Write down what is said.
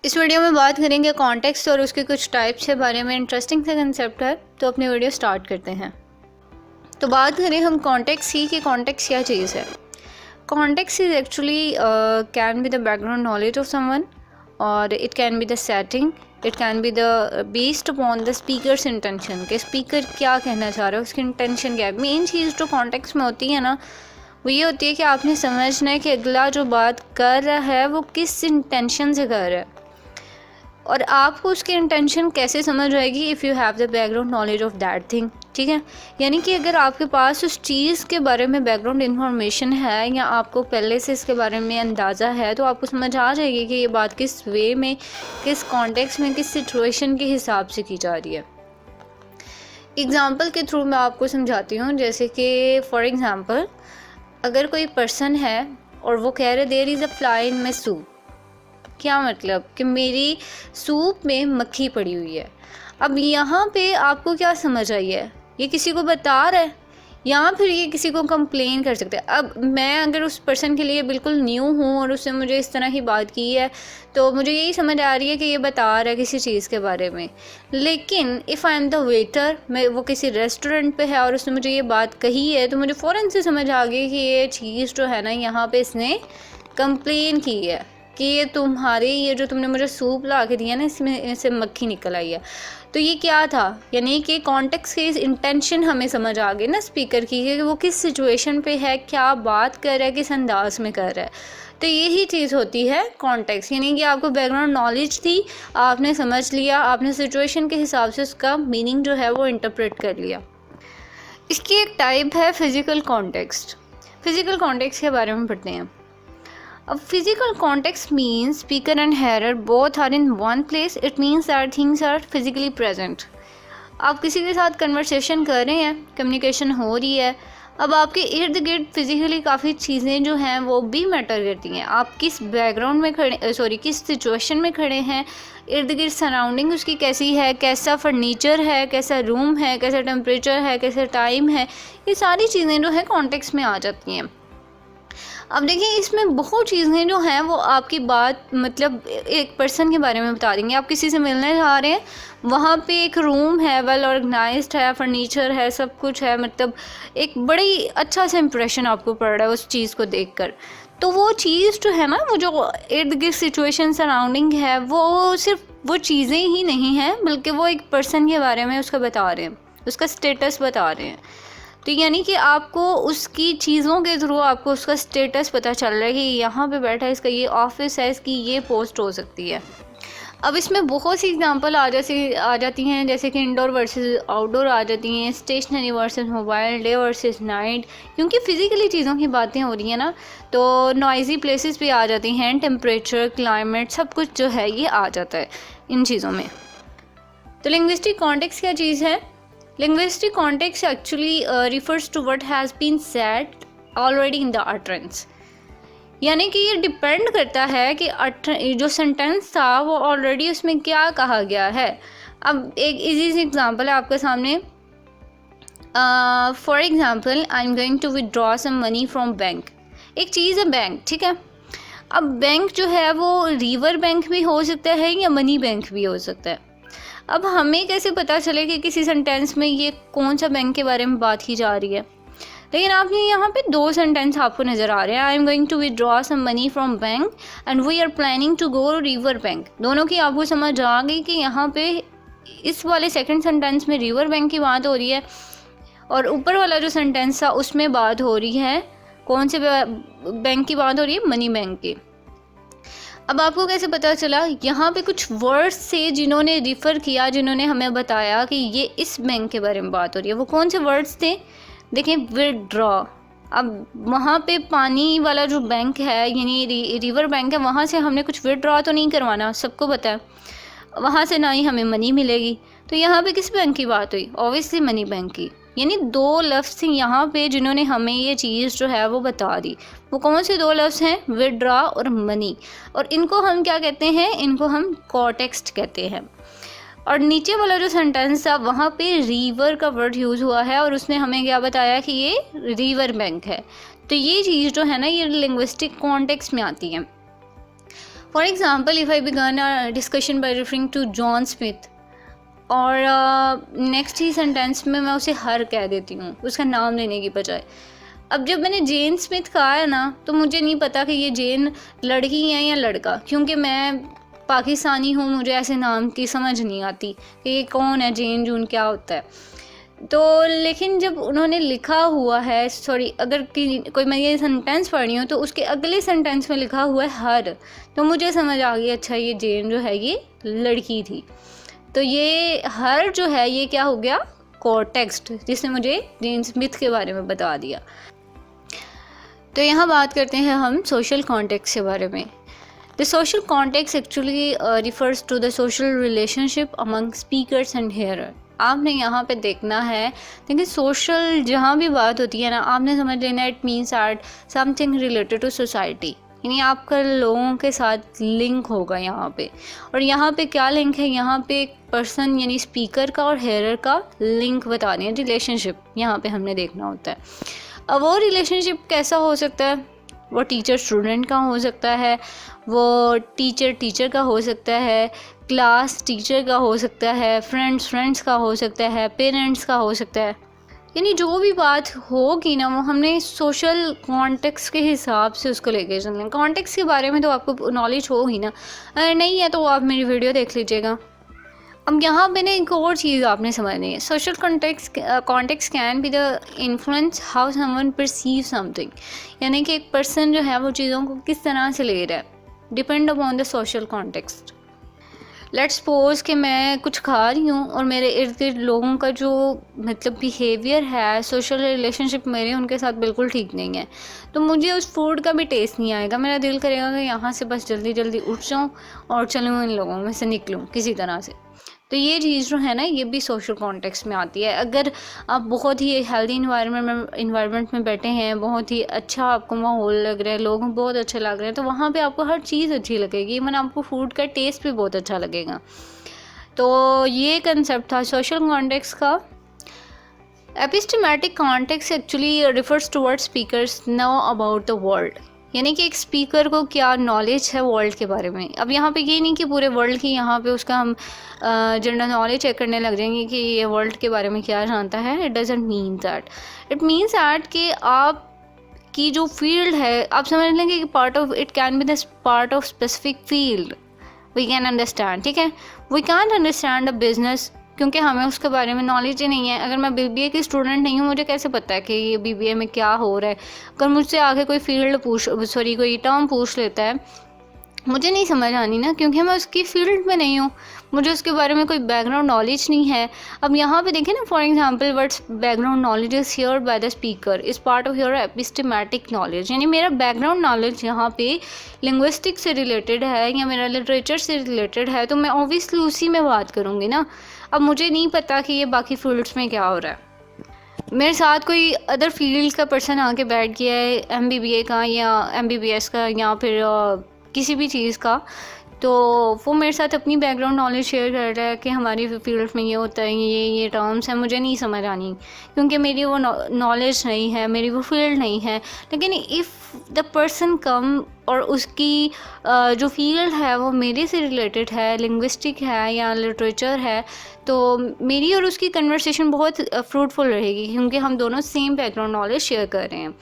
इस वीडियो में बात करेंगे कॉन्टेक्स्ट और उसके कुछ टाइप्स के बारे में। इंटरेस्टिंग सा कंसेप्ट है, तो अपनी वीडियो स्टार्ट करते हैं। तो बात करें हम कॉन्टेक्स्ट की कि कॉन्टेक्स्ट क्या चीज़ है। Context is actually can be the background knowledge of someone, और it can be the setting, it can be the based upon the speaker's intention के स्पीकर क्या कहना चाह रहे हो, उसकी इंटेंशन क्या है। मेन चीज़ जो कॉन्टेक्स्ट में होती है ना, वो ये होती है कि आपने समझना है कि अगला जो बात कर रहा है वो किस इंटेंशन से कर रहा है, और आपको उसकी इंटेंशन कैसे समझ आएगी if you have the background knowledge of that thing. ठीक है, यानी कि अगर आपके पास उस चीज़ के बारे में बैकग्राउंड इन्फॉर्मेशन है या आपको पहले से इसके बारे में अंदाज़ा है, तो आपको समझ आ जाएगी कि ये बात किस वे में, किस कॉन्टेक्स्ट में, किस सिचुएशन के हिसाब से की जा रही है। एग्ज़ाम्पल के थ्रू मैं आपको समझाती हूँ। जैसे कि फॉर एग्ज़ाम्पल, अगर कोई पर्सन है और वो कह रहे there is a fly in my soup, क्या मतलब कि मेरी सूप में मक्खी पड़ी हुई है। अब यहाँ पे आपको क्या समझ आई है, ये किसी को बता रहा है या फिर ये किसी को कंप्लेन कर सकते हैं। अब मैं अगर उस पर्सन के लिए बिल्कुल न्यू हूँ और उसने मुझे इस तरह की बात की है, तो मुझे यही समझ आ रही है कि ये बता रहा है किसी चीज़ के बारे में। लेकिन if I am the waiter, मैं वो किसी रेस्टोरेंट पे है और उसने मुझे ये बात कही है, तो मुझे फ़ौरन से समझ आ गई कि ये चीज़ जो है ना, यहाँ पे इसने कंप्लेन की है कि ये जो तुमने मुझे सूप ला के दिया ना, इसमें से मक्खी निकल आई है। तो ये क्या था, यानी कि कॉन्टेक्स्ट की इंटेंशन हमें समझ आ गई ना स्पीकर की, कि वो किस सिचुएशन पे है, क्या बात कर रहा है, किस अंदाज में कर रहा है। तो यही चीज़ होती है कॉन्टेक्स्ट, यानी कि आपको बैकग्राउंड नॉलेज थी, आपने समझ लिया, आपने सिचुएशन के हिसाब से उसका मीनिंग जो है वो इंटरप्रेट कर लिया। इसकी एक टाइप है फिज़िकल कॉन्टेक्स्ट। फिज़िकल कॉन्टेक्स्ट के बारे में पढ़ते हैं। A physical context means speaker and hearer both are in one place. It means that things are physically present. आप किसी के साथ कन्वर्सेशन कर रहे हैं, कम्युनिकेशन हो रही है। अब आपके इर्द गिर्द फिज़िकली काफ़ी चीज़ें जो हैं वो भी मैटर करती हैं। आप किस बैकग्राउंड में किस सिचुएशन में खड़े हैं, इर्द गिर्द सराउंडिंग उसकी कैसी है, कैसा फर्नीचर है, कैसा रूम है, कैसा टेम्परेचर है, कैसा टाइम है, ये सारी चीज़ें जो है कॉन्टेक्स्ट में आ जाती हैं। अब देखिए, इसमें बहुत चीज़ें जो हैं वो आपकी बात, मतलब एक पर्सन के बारे में बता देंगे। आप किसी से मिलने जा रहे हैं, वहाँ पे एक रूम है, वेल ऑर्गेनाइज्ड है, फर्नीचर है, सब कुछ है, मतलब एक बड़ी अच्छा सा इंप्रेशन आपको पड़ रहा है उस चीज़ को देखकर। तो वो चीज़ जो है ना, वो जो इर्द गिर्द सिचुएशन सराउंडिंग है, वो सिर्फ वो चीज़ें ही नहीं हैं, बल्कि वो एक पर्सन के बारे में उसका बता रहे हैं, उसका स्टेटस बता रहे हैं। तो यानी कि आपको उसकी चीज़ों के थ्रू आपको उसका स्टेटस पता चल रहा है कि यहाँ पे बैठा है, इसका ये ऑफिस है, इसकी ये पोस्ट हो सकती है। अब इसमें बहुत सी एग्जांपल आ जाती हैं, जैसे कि इंडोर वर्सेस आउटडोर आ जाती हैं, stationery versus mobile, day versus night. क्योंकि फ़िज़िकली चीज़ों की बातें हो रही हैं ना, तो नॉइज़ी प्लेसेस भी आ जाती हैं, टेम्परेचर, क्लाइमेट, सब कुछ जो है ये आ जाता है इन चीज़ों में। तो लिंग्विस्टिक कॉन्टेक्स्ट क्या चीज़ है? Linguistic context actually refers to what has been said already in the utterance. यानी कि ये डिपेंड करता है कि जो सेंटेंस था वो ऑलरेडी उसमें क्या कहा गया है। अब एक इजी एग्जांपल है आपके सामने। For example, I am going to withdraw some money from bank. एक चीज़ है बैंक, ठीक है। अब बैंक जो है वो रिवर बैंक भी हो सकता है या मनी बैंक भी हो सकता है। अब हमें कैसे पता चले कि किसी सेंटेंस में ये कौन सा बैंक के बारे में बात की जा रही है? लेकिन आपने यहाँ पे दो सेंटेंस आपको नज़र आ रहे हैं। I am going to withdraw some money from bank and we are planning to go river bank. दोनों की आपको समझ आ गई कि यहाँ पे इस वाले सेकंड सेंटेंस में रिवर बैंक की बात हो रही है, और ऊपर वाला जो सेंटेंस था उसमें बात हो रही है, कौन से बैंक की बात हो रही है? मनी बैंक की। अब आपको कैसे पता चला? यहाँ पे कुछ वर्ड्स से जिन्होंने रिफ़र किया, जिन्होंने हमें बताया कि ये इस बैंक के बारे में बात हो रही है। वो कौन से वर्ड्स थे? देखें, विदड्रॉ। अब वहाँ पे पानी वाला जो बैंक है, यानी रिवर बैंक है, वहाँ से हमने कुछ विदड्रॉ तो नहीं करवाना, सबको पता है। वहाँ से ना ही हमें मनी मिलेगी। तो यहाँ पे किस बैंक की बात हुई? ऑब्वियसली मनी बैंक की। यानी दो लफ्ज़ थे यहाँ पे जिन्होंने हमें ये चीज़ जो है वो बता दी। वो कौन से दो लफ्ज़ हैं? विदड्रॉ और मनी। और इनको हम क्या कहते हैं? इनको हम कॉन्टेक्स्ट कहते हैं। और नीचे वाला जो सेंटेंस था वहाँ पे रिवर का वर्ड यूज़ हुआ है, और उसने हमें क्या बताया कि ये रिवर बैंक है। तो ये चीज़ जो है ना, ये लिंग्विस्टिक कॉन्टेक्स्ट में आती है। For example if I begin a discussion by referring to John Smith और नेक्स्ट ही सेंटेंस में मैं उसे हर कह देती हूँ उसका नाम लेने की बजाय। अब जब मैंने जेन स्मिथ कहा है ना, तो मुझे नहीं पता कि ये जेन लड़की है या लड़का, क्योंकि मैं पाकिस्तानी हूँ, मुझे ऐसे नाम की समझ नहीं आती कि ये कौन है, जेन जून क्या होता है। तो लेकिन जब उन्होंने लिखा हुआ है, सॉरी अगर कोई मैं ये सेंटेंस पढ़ रही हूँ तो उसके अगले सेंटेंस में लिखा हुआ है हर, तो मुझे समझ आ गई अच्छा ये जेन जो है ये लड़की थी। तो ये हर जो है ये क्या हो गया, कॉन्टेक्स्ट, जिसने मुझे जेन स्मिथ के बारे में बता दिया। तो यहाँ बात करते हैं हम सोशल कॉन्टेक्स्ट के बारे में। The social context actually refers to the social relationship among speakers and hearer. आपने यहाँ पे देखना है, देखिए सोशल जहाँ भी बात होती है ना, आपने समझ लेना it means at something related to society, यानी आपका लोगों के साथ लिंक होगा यहाँ पे। और यहाँ पे क्या लिंक है, यहाँ पे एक पर्सन यानी स्पीकर का और हेयरर का लिंक बता रहे हैं, रिलेशनशिप यहाँ पे हमने देखना होता है। अब वो रिलेशनशिप कैसा हो सकता है, वो टीचर स्टूडेंट का हो सकता है, वो टीचर टीचर का हो सकता है, क्लास टीचर का हो सकता है, फ्रेंड्स फ्रेंड्स का हो सकता है, पेरेंट्स का हो सकता है। यानी जो भी बात होगी ना, वो हमने सोशल कॉन्टेक्स्ट के हिसाब से उसको लेके चलना है। कॉन्टेक्स्ट के बारे में तो आपको नॉलेज होगी ना, अगर नहीं है तो आप मेरी वीडियो देख लीजिएगा। अब यहाँ पे ना एक और चीज़ आपने समझनी है, social context can be the influence how someone perceive something, यानी कि एक पर्सन जो है वो चीज़ों को किस तरह से ले रहा है, depend upon the social context. Let's suppose कि मैं कुछ खा रही हूँ और मेरे इर्द गिर्द लोगों का जो मतलब बिहेवियर है, सोशल रिलेशनशिप मेरे उनके साथ बिल्कुल ठीक नहीं है, तो मुझे उस फूड का भी टेस्ट नहीं आएगा। मेरा दिल करेगा कि यहाँ से बस जल्दी जल्दी उठ जाऊँ और चलूँ, इन लोगों में से निकलूँ किसी तरह से। तो ये चीज़ जो है ना, ये भी सोशल कॉन्टेक्स्ट में आती है। अगर आप बहुत ही हेल्दी इन्वायरमेंट में बैठे हैं, बहुत ही अच्छा आपको माहौल लग रहा है, लोग बहुत अच्छे लग रहे हैं, तो वहाँ पे आपको हर चीज़ अच्छी लगेगी, इवन आपको फूड का टेस्ट भी बहुत अच्छा लगेगा। तो ये कंसेप्ट था सोशल कॉन्टेक्स्ट का। Epistemic context actually refers towards speaker's know about the world, यानी कि एक स्पीकर को क्या नॉलेज है वर्ल्ड के बारे में। अब यहाँ पे ये नहीं कि पूरे वर्ल्ड की यहाँ पे उसका हम जनरल नॉलेज चेक करने लग जाएंगे कि ये वर्ल्ड के बारे में क्या जानता है। It doesn't mean that, it means that कि आप की जो फील्ड है, आप समझ लेंगे कि part of it can be the part of specific field we can understand. ठीक है, we can understand a business क्योंकि हमें उसके बारे में नॉलेज ही नहीं है। अगर मैं बीबीए की स्टूडेंट नहीं हूँ, मुझे कैसे पता है कि ये बीबीए में क्या हो रहा है। अगर मुझसे आगे कोई कोई टर्म पूछ लेता है, मुझे नहीं समझ आनी ना, क्योंकि मैं उसकी फील्ड में नहीं हूँ, मुझे उसके बारे में कोई बैकग्राउंड नॉलेज नहीं है। अब यहाँ पे देखें ना, for example words background knowledge is hear by the speaker is part of your epistemic knowledge, यानी मेरा बैकग्राउंड नॉलेज यहाँ पे लिंग्विस्टिक से रिलेटेड है या मेरा लिटरेचर से रिलेटेड है, तो मैं ऑब्वियसली उसी में बात करूँगी ना। अब मुझे नहीं पता कि ये बाकी फील्ड्स में क्या हो रहा है। मेरे साथ कोई अदर फील्ड का पर्सन आके बैठ गया है, MBBA का या MBBS का या फिर किसी भी चीज़ का, तो वो मेरे साथ अपनी बैकग्राउंड नॉलेज शेयर कर रहा है कि हमारी फील्ड में ये होता है, ये टर्म्स हैं, मुझे नहीं समझ आनी क्योंकि मेरी वो नॉलेज नहीं है, मेरी वो फील्ड नहीं है। लेकिन इफ़ द पर्सन कम और उसकी जो फील्ड है वो मेरे से रिलेटेड है, लिंग्विस्टिक है या लिटरेचर है, तो मेरी और उसकी कन्वर्सेशन बहुत फ्रूटफुल रहेगी क्योंकि हम दोनों सेम बैकग्राउंड नॉलेज शेयर कर रहे हैं।